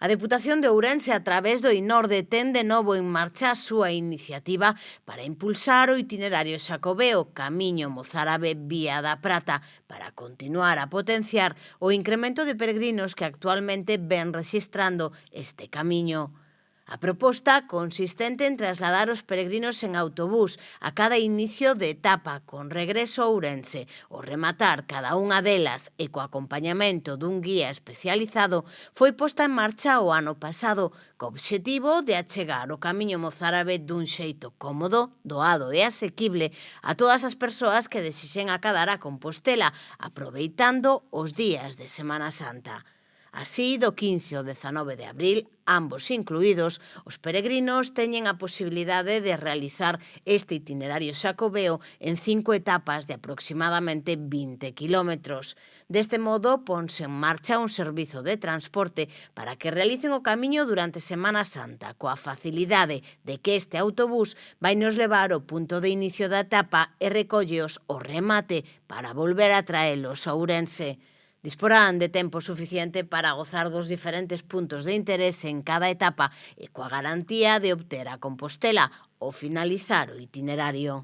A Deputación de Ourense, a través do INORDE, ten de novo en marcha a súa iniciativa para impulsar o itinerario xacobeo Camiño Mozárabe Vía da Prata para continuar a potenciar o incremento de peregrinos que actualmente ven rexistrando este camiño. A proposta consistente en trasladar os peregrinos en autobús a cada inicio de etapa con regreso a Ourense ou rematar cada unha delas e co acompañamento dun guía especializado foi posta en marcha o ano pasado co obxectivo de achegar o Camiño Mozárabe dun xeito cómodo, doado e asequible a todas as persoas que desexen acadar a Compostela, aproveitando os días de Semana Santa. Así, do 15 ao 19 de abril, ambos incluídos, os peregrinos teñen a posibilidade de realizar este itinerario xacobeo en 5 etapas de aproximadamente 20 kilómetros. Deste modo, ponse en marcha un servizo de transporte para que realicen o camiño durante Semana Santa, coa facilidade de que este autobús vai nos levar ao punto de inicio da etapa e recólleos o remate para volver a traelos a Ourense. Disporán de tempo suficiente para gozar dos diferentes puntos de interese en cada etapa e coa garantía de obter a Compostela ao finalizar o itinerario.